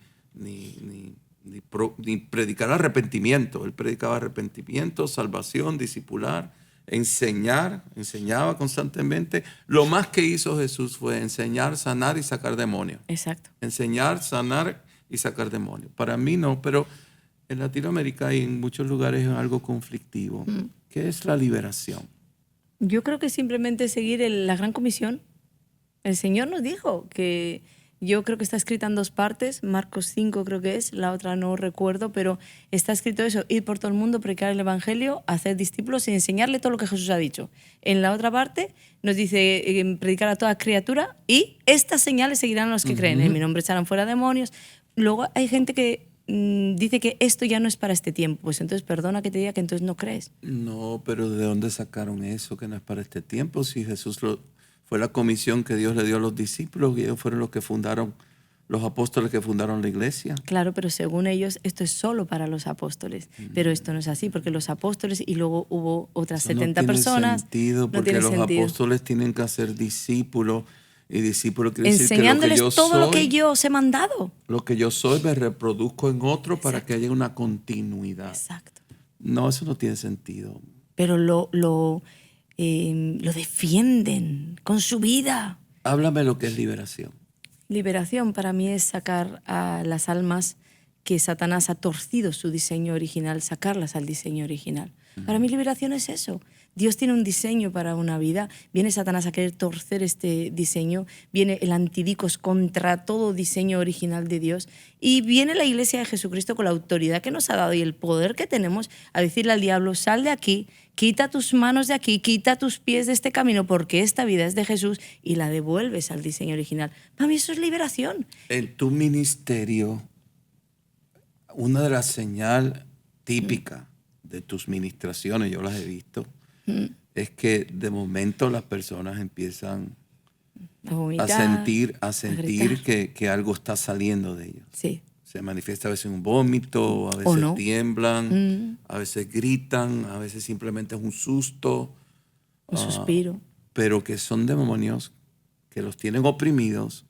predicar arrepentimiento. Él predicaba arrepentimiento, salvación, discipular, enseñaba constantemente. Lo más que hizo Jesús fue enseñar, sanar y sacar demonios. Exacto. Enseñar, sanar y sacar demonios. Para mí no, pero en Latinoamérica y en muchos lugares es algo conflictivo. ¿Qué es la liberación? Yo creo que simplemente seguir la gran comisión. El Señor nos dijo que yo creo que está escrita en 2 partes, Marcos 5 creo que es, la otra no recuerdo, pero está escrito eso, ir por todo el mundo, predicar el Evangelio, hacer discípulos y enseñarle todo lo que Jesús ha dicho. En la otra parte nos dice predicar a toda criatura y estas señales seguirán a los que creen. En mi nombre echarán fuera demonios. Luego hay gente que dice que esto ya no es para este tiempo. Pues entonces perdona que te diga que entonces no crees. No, pero ¿de dónde sacaron eso que no es para este tiempo? Si Jesús fue la comisión que Dios le dio a los discípulos y ellos fueron los que fundaron, los apóstoles que fundaron la iglesia. Claro, pero según ellos esto es solo para los apóstoles. Pero esto no es así, porque los apóstoles y luego hubo otras Eso 70 no tiene personas. sentido, No porque tiene los sentido. apóstoles tienen que hacer discípulos y discípulos quiere decir que lo que Enseñándoles yo todo soy, lo que yo os he mandado. lo que yo soy me reproduzco en otro para que haya una continuidad. Exacto. No, eso no tiene sentido. Pero lo defienden con su vida. Háblame lo que es liberación. Liberación para mí es sacar a las almas que Satanás ha torcido su diseño original, sacarlas al diseño original. Para mí liberación es eso. Dios tiene un diseño para una vida, viene Satanás a querer torcer este diseño, viene el antidicos contra todo diseño original de Dios y viene la Iglesia de Jesucristo con la autoridad que nos ha dado y el poder que tenemos a decirle al diablo, sal de aquí, quita tus manos de aquí, quita tus pies de este camino porque esta vida es de Jesús y la devuelves al diseño original. Para mí eso es liberación. En tu ministerio, una de las señales típicas de tus ministraciones, yo las he visto, es que de momento las personas empiezan A vomitar, a sentir gritar. que algo está saliendo de ellos. Sí. Se manifiesta a veces un vómito, a veces O no. tiemblan, a veces gritan, a veces simplemente es un susto. Un suspiro. pero que son demonios que los tienen oprimidos,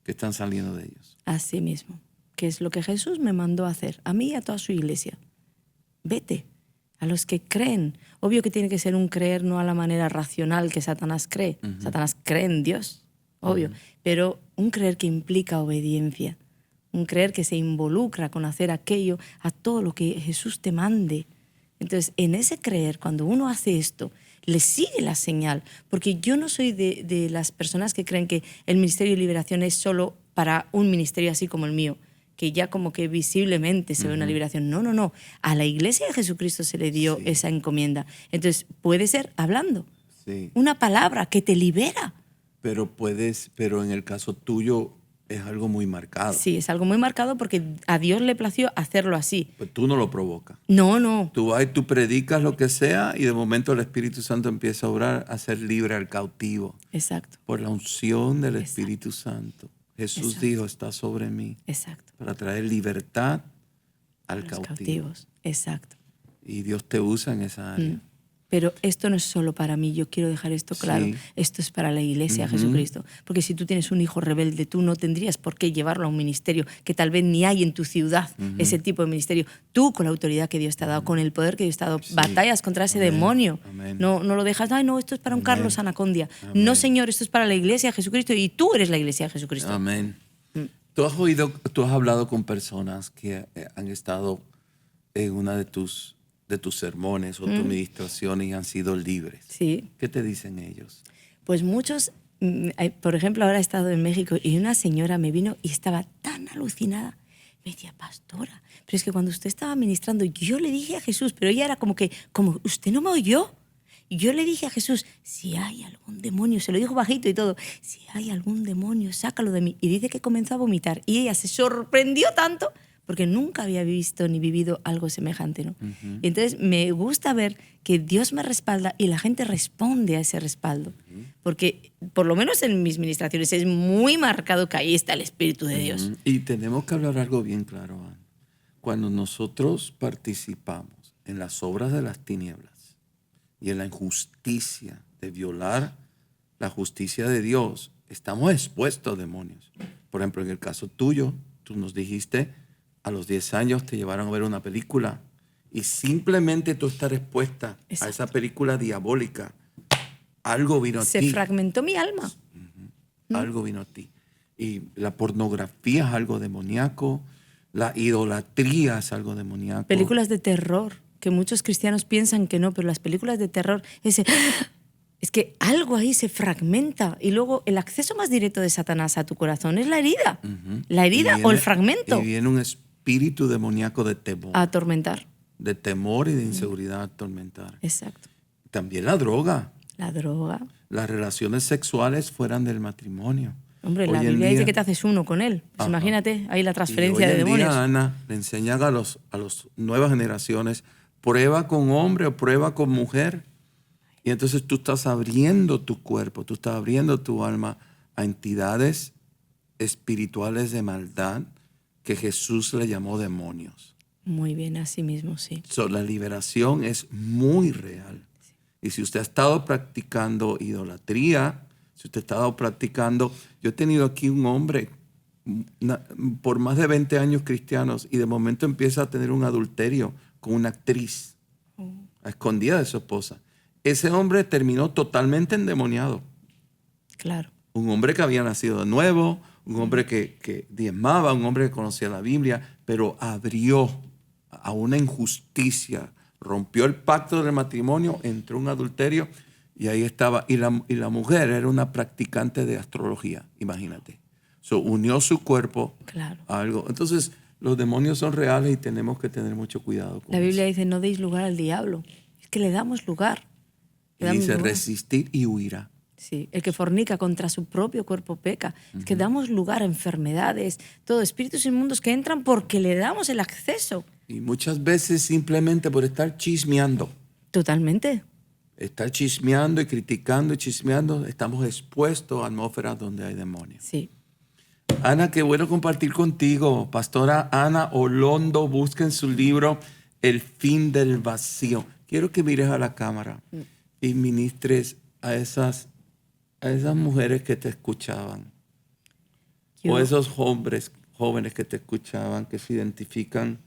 que están saliendo de ellos. Así mismo, que es lo que Jesús me mandó a hacer, a mí y a toda su iglesia. Vete a los que creen. Obvio que tiene que ser un creer no a la manera racional que Satanás cree. Satanás cree en Dios, obvio, pero un creer que implica obediencia, un creer que se involucra con hacer aquello, a todo lo que Jesús te mande. Entonces, en ese creer, cuando uno hace esto, le sigue la señal, porque yo no soy de las personas que creen que el Ministerio de Liberación es solo para un ministerio así como el mío, que ya como que visiblemente se ve una liberación. No, no, no. A la Iglesia de Jesucristo se le dio esa encomienda. Entonces, puede ser hablando. Sí. Una palabra que te libera. Pero en el caso tuyo es algo muy marcado. Sí, es algo muy marcado porque a Dios le plació hacerlo así. Pues tú no lo provocas. No, no. Tú vas y tú predicas lo que sea y de momento el Espíritu Santo empieza a obrar, a hacer libre al cautivo. Exacto. Por la unción del Espíritu Santo. Jesús dijo, está sobre mí. Exacto. Para traer libertad al Los cautivo. cautivos. Exacto. Y Dios te usa en esa área. Pero esto no es solo para mí, yo quiero dejar esto claro. Sí. Esto es para la Iglesia de Jesucristo. Porque si tú tienes un hijo rebelde, tú no tendrías por qué llevarlo a un ministerio que tal vez ni hay en tu ciudad, ese tipo de ministerio. Tú, con la autoridad que Dios te ha dado, con el poder que Dios te ha dado, batallas contra ese demonio. Amén. No lo dejas, ay, no, esto es para un Carlos Anacondia. No, Señor, esto es para la Iglesia de Jesucristo y tú eres la Iglesia de Jesucristo. Amén. Tú has hablado con personas que han estado en una de tus sermones o tus ministraciones y han sido libres. Sí. ¿Qué te dicen ellos? Pues muchos, por ejemplo, ahora he estado en México y una señora me vino y estaba tan alucinada. Me decía, pastora, pero es que cuando usted estaba ministrando, yo le dije a Jesús, pero ella era como usted no me oyó. Y yo le dije a Jesús, si hay algún demonio, se lo dijo bajito y todo, si hay algún demonio, sácalo de mí. Y dice que comenzó a vomitar. Y ella se sorprendió tanto porque nunca había visto ni vivido algo semejante, ¿no? Y entonces me gusta ver que Dios me respalda y la gente responde a ese respaldo. Porque por lo menos en mis ministraciones es muy marcado que ahí está el Espíritu de Dios. Y tenemos que hablar algo bien claro, Ana. Cuando nosotros participamos en las obras de las tinieblas y en la injusticia de violar la justicia de Dios, estamos expuestos a demonios. Por ejemplo, en el caso tuyo, tú nos dijiste, a los 10 años te llevaron a ver una película y simplemente tú estar expuesta a esa película diabólica, algo vino a ti. Se fragmentó mi alma. Algo vino a ti. Y la pornografía es algo demoníaco, la idolatría es algo demoníaco. Películas de terror, que muchos cristianos piensan que no, pero las películas de terror, es que algo ahí se fragmenta y luego el acceso más directo de Satanás a tu corazón es la herida. La herida o el fragmento. Y viene un espíritu demoníaco de temor. A atormentar. De temor y de inseguridad a atormentar. Exacto. También la droga. La droga. Las relaciones sexuales fueran del matrimonio. Hombre, la Biblia dice que te haces uno con él. Pues imagínate, ahí la transferencia de demonios. Día, Ana, le enseñan a las nuevas generaciones, prueba con hombre o prueba con mujer. Y entonces tú estás abriendo tu cuerpo, tú estás abriendo tu alma a entidades espirituales de maldad que Jesús le llamó demonios. Muy bien, así mismo, sí. La liberación es muy real. Sí. Y si usted ha estado practicando idolatría, si usted ha estado practicando... Yo he tenido aquí un hombre por más de 20 años cristianos y de momento empieza a tener un adulterio con una actriz a escondida de su esposa. Ese hombre terminó totalmente endemoniado. Claro. Un hombre que había nacido de nuevo, un hombre que diezmaba, un hombre que conocía la Biblia, pero abrió a una injusticia, rompió el pacto del matrimonio, entró en un adulterio y ahí estaba. Y la mujer era una practicante de astrología, imagínate. Unió su cuerpo a algo. Entonces, los demonios son reales y tenemos que tener mucho cuidado con La Biblia eso. dice, no deis lugar al diablo. Es que le damos lugar. Y dice, resistir y huirá. Sí, el que fornica contra su propio cuerpo peca. Es que damos lugar a enfermedades, todo, espíritus inmundos que entran porque le damos el acceso. Y muchas veces simplemente por estar chismeando. Totalmente. Estar chismeando y criticando y chismeando, estamos expuestos a atmósferas donde hay demonios. Sí. Ana, qué bueno compartir contigo. Pastora Ana Olondo, busquen su libro El fin del vacío. Quiero que mires a la cámara y ministres a esas a esas mujeres que te escuchaban, Yo- o esos hombres jóvenes que te escuchaban, que se identifican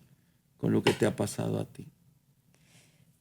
con lo que te ha pasado a ti?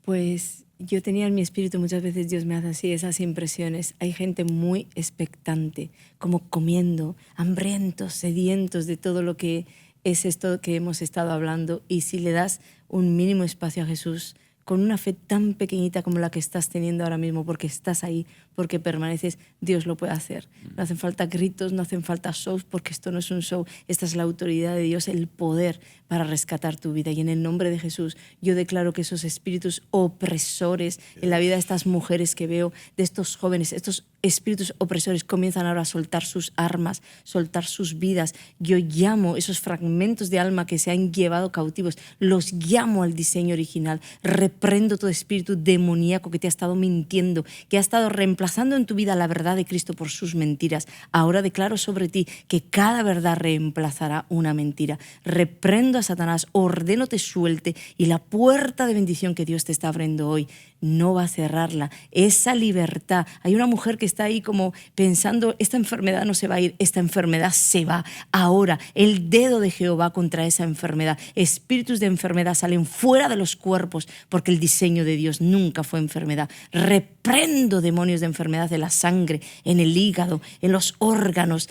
Pues yo tenía en mi espíritu, muchas veces Dios me hace así, esas impresiones. Hay gente muy expectante, como comiendo, hambrientos, sedientos de todo lo que es esto que hemos estado hablando. Y si le das un mínimo espacio a Jesús, con una fe tan pequeñita como la que estás teniendo ahora mismo, porque estás ahí, porque permaneces, Dios lo puede hacer. No hacen falta gritos, no hacen falta shows, porque esto no es un show. Esta es la autoridad de Dios, el poder para rescatar tu vida. Y en el nombre de Jesús, yo declaro que esos espíritus opresores en la vida de estas mujeres que veo, de estos jóvenes, estos espíritus opresores comienzan ahora a soltar sus armas, soltar sus vidas. Yo llamo esos fragmentos de alma que se han llevado cautivos, los llamo al diseño original. Reprendo todo espíritu demoníaco que te ha estado mintiendo, que ha estado reemplazando en tu vida la verdad de Cristo por sus mentiras. Ahora declaro sobre ti que cada verdad reemplazará una mentira. Reprendo a Satanás, ordeno te suelte, y la puerta de bendición que Dios te está abriendo hoy no va a cerrarla. Esa libertad. Hay una mujer que está ahí como pensando, esta enfermedad no se va a ir, esta enfermedad se va. Ahora, el dedo de Jehová contra esa enfermedad. Espíritus de enfermedad salen fuera de los cuerpos, porque el diseño de Dios nunca fue enfermedad. Reprendo demonios de enfermedad de la sangre, en el hígado, en los órganos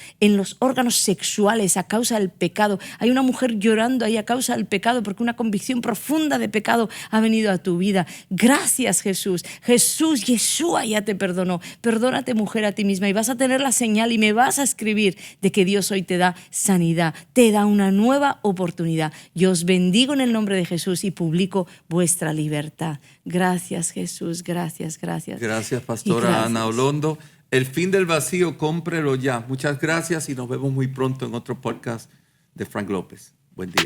sexuales a causa del pecado. Hay una mujer llorando ahí a causa del pecado, porque una convicción profunda de pecado ha venido a tu vida. Gracias, Jesús. Jesús, Yeshua ya te perdonó. Perdónate, mujer, a ti misma, y vas a tener la señal y me vas a escribir de que Dios hoy te da sanidad, te da una nueva oportunidad. Yo os bendigo en el nombre de Jesús y publico vuestra libertad. Gracias, Jesús. Gracias, gracias. Gracias, pastora Gracias. Ana Olondo. El fin del vacío, cómprelo ya. Muchas gracias y nos vemos muy pronto en otro podcast de Frank López. Buen día.